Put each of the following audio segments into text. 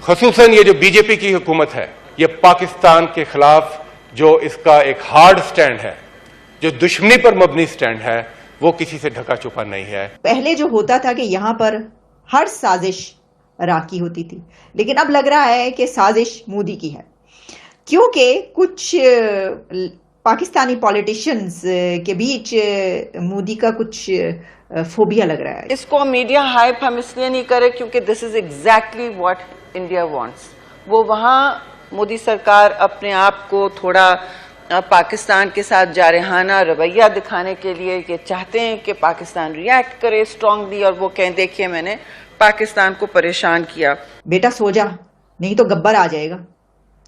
खसूसन ये जो बीजेपी की हुकूमत है, ये पाकिस्तान के खिलाफ जो इसका एक हार्ड स्टैंड है, जो दुश्मनी पर मबनी स्टैंड है, वो किसी से ढका छुपा नहीं है। पहले जो होता था कि यहां पर हर साजिश राकी होती थी, लेकिन अब लग रहा है कि साजिश मोदी की है, क्योंकि कुछ पाकिस्तानी पॉलिटिशियंस के बीच मोदी का कुछ फोबिया लग रहा है। इसको मीडिया हाइप हम इसलिए नहीं करें क्योंकि this is exactly what India wants. वो वहां मोदी सरकार अपने आप को थोड़ा पाकिस्तान के साथ जारहाना रवैया दिखाने के लिए ये चाहते हैं कि पाकिस्तान रिएक्ट करे स्ट्रांगली और वो कहें देखिए मैंने पाकिस्तान को परेशान किया। बेटा सो जा, नहीं तो गब्बर आ जाएगा।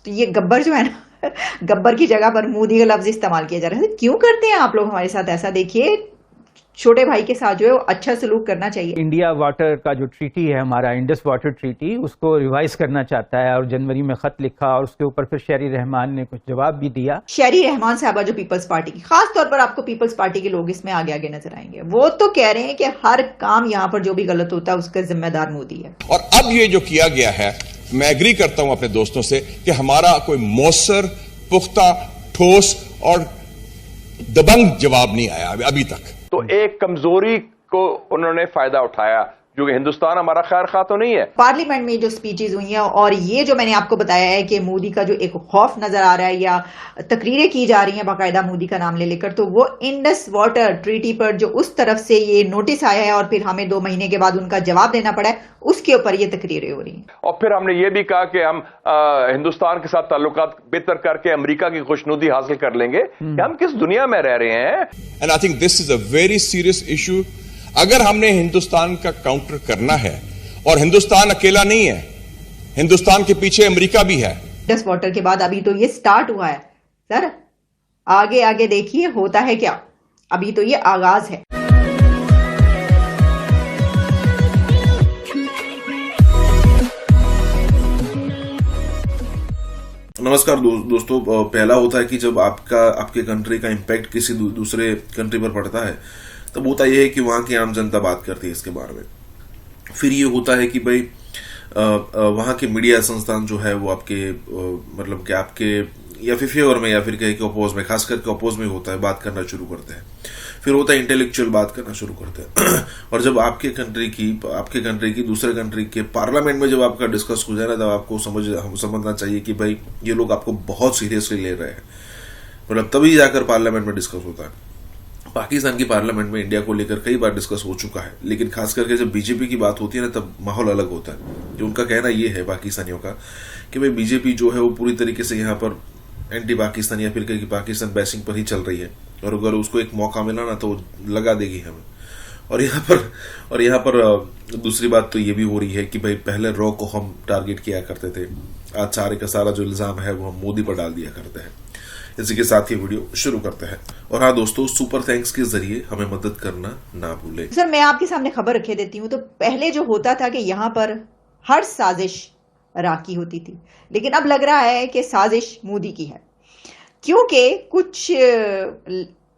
तो ये गब्बर जो है ना, गब्बर की जगह पर मोदी का लफ्ज इस्तेमाल किया जा रहा है। क्यों करते हैं आप लोग हमारे साथ ऐसा? देखिए छोटे भाई के साथ जो है वो अच्छा सलूक करना चाहिए। इंडिया वाटर का जो ट्रीटी है हमारा, इंडस वाटर ट्रीटी, उसको रिवाइज करना चाहता है और जनवरी में खत लिखा और उसके ऊपर फिर शहरी रहमान ने कुछ जवाब भी दिया। शहरी रहमान साहबा जो पीपल्स पार्टी की, खास तौर पर आपको पीपल्स पार्टी के लोग इसमें आगे आगे नजर आएंगे। वो तो कह रहे हैं कि हर काम यहाँ पर जो भी गलत होता है उसका जिम्मेदार मोदी है। और अब ये जो किया गया है, मैं एग्री करता हूं अपने दोस्तों से कि हमारा कोई मौसर, पुख्ता, ठोस और दबंग जवाब नहीं आया अभी तक। तो एक कमजोरी को उन्होंने फायदा उठाया, जो कि हिंदुस्तान हमारा खैर खा तो नहीं है। पार्लियामेंट में जो स्पीचेस हुई हैं और ये जो मैंने आपको बताया है कि मोदी का जो एक खौफ नजर आ रहा है या तकरीरें की जा रही हैं बाकायदा मोदी का नाम ले लेकर, तो वो इंडस वाटर ट्रीटी पर जो उस तरफ से ये नोटिस आया है और फिर हमें 2 महीने के बाद उनका जवाब देना पड़ा है, उसके ऊपर ये तकरीरें हो रही हैं। और फिर हमने ये भी कहा कि हम हिंदुस्तान के साथ ताल्लुकात बेहतर करके अमेरिका की खुशनुदी हासिल कर लेंगे। कि हम किस दुनिया में रह रहे हैं। And I think this is a very serious issue. अगर हमने हिंदुस्तान का काउंटर करना है, और हिंदुस्तान अकेला नहीं है, हिंदुस्तान के पीछे अमेरिका भी है। इंडस वाटर के बाद अभी तो ये स्टार्ट हुआ है सर, आगे आगे देखिए होता है क्या। अभी तो ये आगाज है। नमस्कार दोस्तों, पहला होता है कि जब आपके कंट्री का इम्पैक्ट किसी दूसरे कंट्री पर पड़ता है तब होता यह है कि वहाँ की आम जनता बात करती है इसके बारे में। फिर ये होता है कि भाई वहाँ के मीडिया संस्थान जो है वो आपके मतलब कि आपके या फिर फेवर में या फिर कहीं के अपोज में, खास करके अपोज में होता है, बात करना शुरू करते हैं। फिर होता है इंटेलेक्चुअल बात करना शुरू करते हैं। और जब आपके कंट्री की दूसरे कंट्री के पार्लियामेंट में जब आपका डिस्कस हो जाए ना, तब आपको समझना चाहिए कि भाई ये लोग आपको बहुत सीरियसली ले रहे हैं। मतलब तभी जाकर पार्लियामेंट में डिस्कस होता है। पाकिस्तान की पार्लियामेंट में इंडिया को लेकर कई बार डिस्कस हो चुका है, लेकिन खास करके जब बीजेपी की बात होती है ना, तब माहौल अलग होता है। जो उनका कहना ये है पाकिस्तानियों का कि भाई बीजेपी जो है वो पूरी तरीके से यहाँ पर एंटी पाकिस्तान या फिर कहीं पाकिस्तान बैशिंग पर ही चल रही है, और अगर उसको एक मौका मिला ना तो लगा देगी हमें। और यहाँ पर दूसरी बात तो ये भी हो रही है कि भाई पहले रॉ को हम टारगेट किया करते थे, आज सारे का सारा जो इल्जाम है वो हम मोदी पर डाल दिया करते हैं। इसी के साथ ये वीडियो शुरू करते हैं। और हाँ दोस्तों, सुपर थैंक्स के जरिए हमें मदद करना ना भूलें। सर मैं आपके सामने खबर रखे देती हूँ। तो पहले जो होता था कि यहाँ पर हर साजिश राकी होती थी, लेकिन अब लग रहा है कि साजिश मोदी की है, क्योंकि कुछ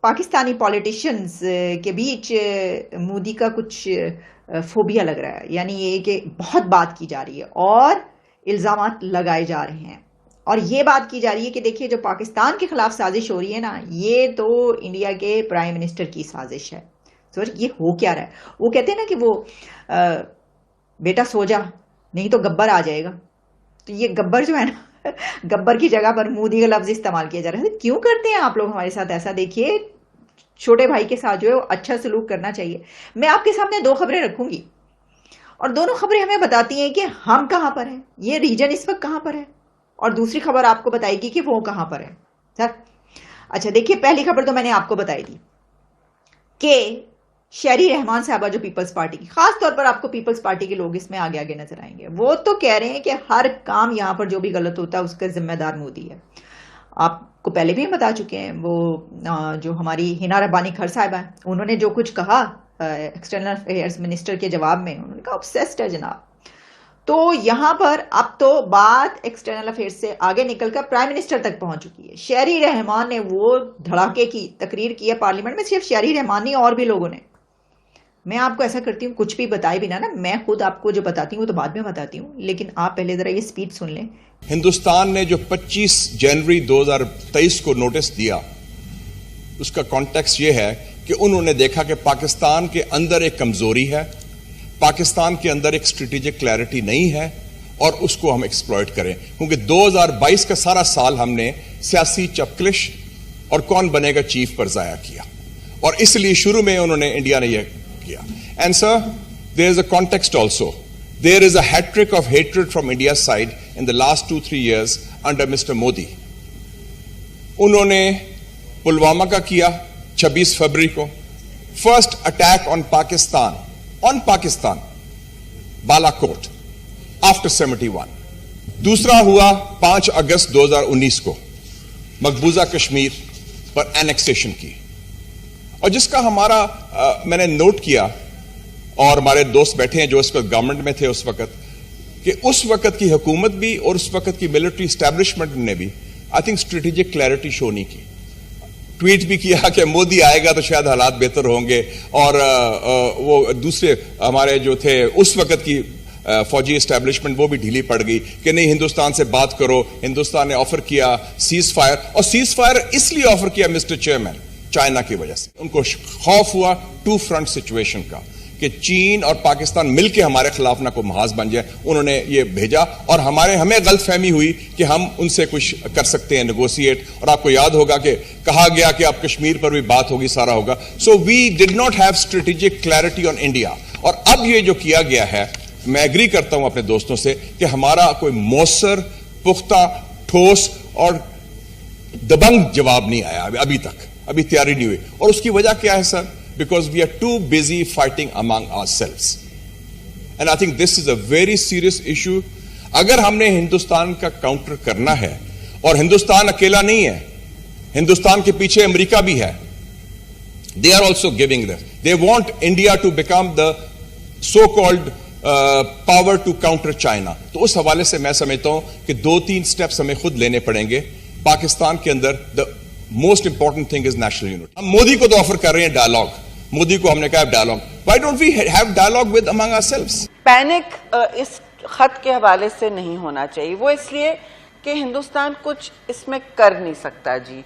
पाकिस्तानी पॉलिटिशियंस के बीच मोदी का कुछ फोबिया लग रहा है। यानी ये कि बहुत बात की जा रही है और इल्जामात लगाए जा रहे हैं, और ये बात की जा रही है कि देखिए जो पाकिस्तान के खिलाफ साजिश हो रही है ना, ये तो इंडिया के प्राइम मिनिस्टर की साजिश है। सोच ये हो क्या रहा है। वो कहते हैं ना कि वो बेटा सो जा, नहीं तो गब्बर आ जाएगा। तो ये गब्बर जो है ना, गब्बर की जगह पर मोदी का लफ्ज इस्तेमाल किया जा रहा है। क्यों करते हैं आप लोग हमारे साथ ऐसा? देखिए छोटे भाई के साथ जो है वो अच्छा सलूक करना चाहिए। मैं आपके सामने 2 खबरें रखूंगी और दोनों खबरें हमें बताती हैं कि हम कहां पर हैं, ये रीजन इस वक्त कहां पर है, और दूसरी खबर आपको बताएगी कि वो कहां पर है। सर अच्छा देखिए, पहली खबर तो मैंने आपको बताई थी कि शहरी रहमान साहबा जो पीपल्स पार्टी की, खास तौर पर आपको पीपल्स पार्टी के लोग इसमें आगे आगे नजर आएंगे। वो तो कह रहे हैं कि हर काम यहां पर जो भी गलत होता है उसका जिम्मेदार मोदी है। आपको पहले भी हम बता चुके हैं, वो जो हमारी हिना रब्बानी खर साहिबा है, उन्होंने जो कुछ कहा एक्सटर्नल अफेयर्स मिनिस्टर के जवाब में, उन्होंने कहा ऑब्सेस्ड है जनाब। तो यहां पर अब तो बात एक्सटर्नल अफेयर्स से आगे निकलकर प्राइम मिनिस्टर तक पहुंच चुकी है। शहरी रहमान ने वो धड़ाके की तकरीर की है पार्लियामेंट में, सिर्फ शहरी रहमान नहीं और भी लोगों ने। मैं आपको ऐसा करती हूँ, कुछ भी बताए बिना ना, मैं खुद आपको जो बताती हूँ तो बाद में बताती हूँ, लेकिन आप पहले जरा ये स्पीच सुन लें। हिंदुस्तान ने जो 25 जनवरी 2023 को नोटिस दिया, उसका कॉन्टेक्स्ट ये है कि उन्होंने देखा कि पाकिस्तान के अंदर एक कमजोरी है, पाकिस्तान के अंदर एक स्ट्रेटेजिक क्लैरिटी नहीं है और उसको हम एक्सप्लॉइट करें। क्योंकि 2022 का सारा साल हमने सियासी चपकलिश और कौन बनेगा चीफ पर जाया किया, और इसलिए शुरू में उन्होंने इंडिया ने यह किया। And sir, there is a context also. There is a hat trick of hatred from India's side in the last 2-3 years under Mr. Modi. उन्होंने पुलवामा का किया 26 फरवरी को, first attack on Pakistan, Balakot, after 71। दूसरा हुआ 5 अगस्त 2019 को मकबूजा कश्मीर पर एनेक्सेशन की, और जिसका मैंने नोट किया, और हमारे दोस्त बैठे हैं जो इस वक्त गवर्नमेंट में थे उस वक्त, कि उस वक्त की हुकूमत भी और उस वक्त की मिलिट्री स्टैब्लिशमेंट ने भी I think strategic clarity show नहीं की। ट्वीट भी किया कि मोदी आएगा तो शायद हालात बेहतर होंगे, और वो दूसरे हमारे जो थे उस वक्त की फौजी एस्टैब्लिशमेंट वो भी ढीली पड़ गई कि नहीं, हिंदुस्तान से बात करो। हिंदुस्तान ने ऑफर किया सीज फायर, और सीज फायर इसलिए ऑफर किया मिस्टर चेयरमैन, चाइना की वजह से। उनको खौफ हुआ टू फ्रंट सिचुएशन का कि चीन और पाकिस्तान मिलकर हमारे खिलाफ ना कोई महाज बन जाए। उन्होंने ये भेजा, और हमें गलतफहमी हुई कि हम उनसे कुछ कर सकते हैं नेगोशिएट, और आपको याद होगा कि कहा गया कि अब कश्मीर पर भी बात होगी, सारा होगा। So we did not have strategic clarity on India. और अब ये जो किया गया है, मैं एग्री करता हूं अपने दोस्तों से कि हमारा कोई मौसर, पुख्ता, ठोस और दबंग जवाब नहीं आया अभी तक, अभी तैयारी नहीं हुई। और उसकी वजह क्या है sir? Because we are too busy fighting among ourselves. And I think this is a very serious issue. अगर हमने हिंदुस्तान का काउंटर करना है, और हिंदुस्तान अकेला नहीं है, हिंदुस्तान के पीछे अमेरिका भी है, they are also giving this. They want India to become the so-called power to counter China. तो उस हवाले से मैं समझता हूं कि 2-3 स्टेप्स हमें खुद लेने पड़ेंगे। पाकिस्तान के अंदर the most important thing is national unity. हम मोदी को तो ऑफर कर रहे हैं डायलॉग, मोदी को हमने कहा dialogue, why don't we have dialogue with among ourselves? Panic इस खत के हवाले से नहीं होना चाहिए, वो इसलिए कि हिंदुस्तान कुछ इसमें कर नहीं सकता जी।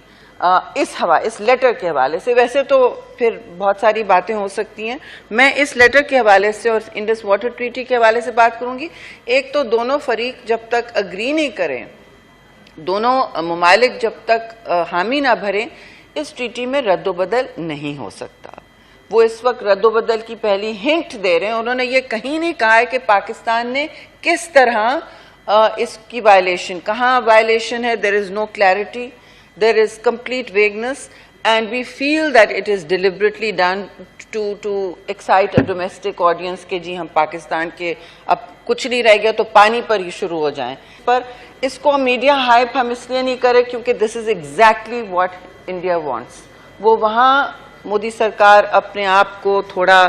इस लेटर के हवाले से, वैसे तो फिर बहुत सारी बातें हो सकती हैं, मैं इस लेटर के हवाले से और इंडस वाटर ट्रीटी के हवाले से बात करूंगी। एक तो दोनों फरीक जब तक अग्री नहीं करें, दोनों ममालिक जब तक हामी ना भरें, इस ट्रीटी में रद्दोबदल नहीं हो सकता। वो इस वक्त रद्दोबदल की पहली हिंट दे रहे हैं। उन्होंने ये कहीं नहीं कहा है कि पाकिस्तान ने किस तरह इसकी वायलेशन, कहाँ वायलेशन है। There is no clarity, there is complete vagueness, and we feel that it is deliberately done to excite a domestic audience के जी हम पाकिस्तान के अब कुछ नहीं रह गया तो पानी पर ही शुरू हो जाएं। पर इसको मीडिया हाइप हम इसलिए नहीं करें क्योंकि this is exactly what India wants. वो वहाँ मोदी सरकार अपने आप को थोड़ा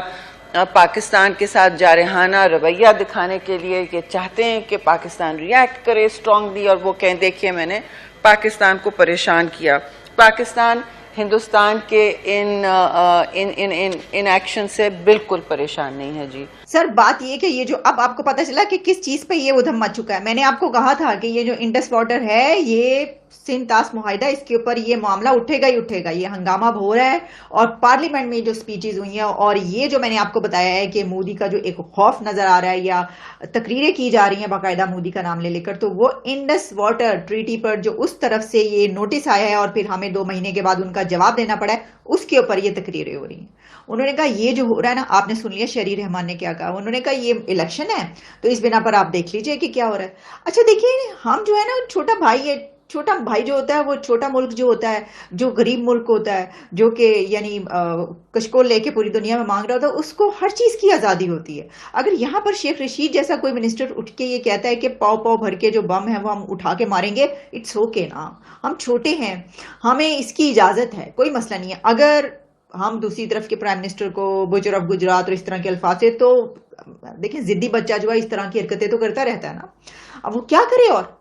पाकिस्तान के साथ जारहाना रवैया दिखाने के लिए ये चाहते हैं कि पाकिस्तान रिएक्ट करे स्ट्रांगली, और वो कहें देखिए मैंने पाकिस्तान को परेशान किया। पाकिस्तान हिंदुस्तान के इन एक्शन से बिल्कुल परेशान नहीं है जी। सर बात ये कि ये जो अब आपको पता चला कि किस चीज पे ये उधम मच चुका है। मैंने आपको कहा था कि ये जो इंडस वाटर है, ये सिंध तास मुआहिदा, इसके ऊपर ये मामला उठेगा ही उठेगा। ये हंगामा हो रहा है, और पार्लियामेंट में जो स्पीचेस हुई हैं, और ये जो मैंने आपको बताया है कि मोदी का जो एक खौफ नजर आ रहा है या तकरीरें की जा रही हैं बाकायदा मोदी का नाम ले लेकर, तो वो इंडस वाटर ट्रीटी पर जो उस तरफ से ये नोटिस आया है और फिर हमें 2 महीने के बाद उनका जवाब देना पड़ा है, उसके ऊपर ये तकरीरें हो रही हैं। उन्होंने कहा ये जो हो रहा है ना, आपने सुन लिया शहरी रहमान ने क्या कहा। उन्होंने कहा ये इलेक्शन है तो इस बिना पर आप देख लीजिए कि क्या हो रहा है। अच्छा देखिए, हम जो है ना, छोटा भाई जो होता है, वो छोटा मुल्क जो होता है, जो गरीब मुल्क होता है, जो कि यानी कशकोल लेके पूरी दुनिया में मांग रहा होता है, उसको हर चीज की आजादी होती है। अगर यहाँ पर शेख रशीद जैसा कोई मिनिस्टर उठ के ये कहता है कि पाव भर के जो बम है वो हम उठा के मारेंगे, इट्स ओके ना, हम छोटे हैं, हमें इसकी इजाजत है, कोई मसला नहीं है। अगर हम दूसरी तरफ के प्राइम मिनिस्टर को बुजर ऑफ गुजरात और इस तरह के अल्फाज से, तो देखिए जिद्दी बच्चा जो है इस तरह की हरकतें तो करता रहता है ना, अब वो क्या करे। और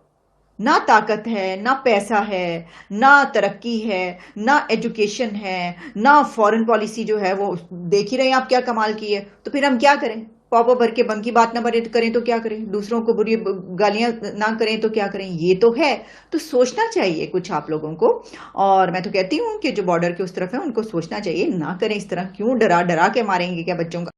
ना ताकत है, ना पैसा है, ना तरक्की है, ना एजुकेशन है, ना फॉरेन पॉलिसी जो है वो देख ही रहे हैं आप क्या कमाल की है। तो फिर हम क्या करें? पॉपो भर के बम की बात ना करें तो क्या करें? दूसरों को बुरी गालियां ना करें तो क्या करें? ये तो है। तो सोचना चाहिए कुछ आप लोगों को। और मैं तो कहती हूं कि जो बॉर्डर के उस तरफ है उनको सोचना चाहिए, ना करें इस तरह। क्यों डरा डरा के मारेंगे क्या बच्चों का?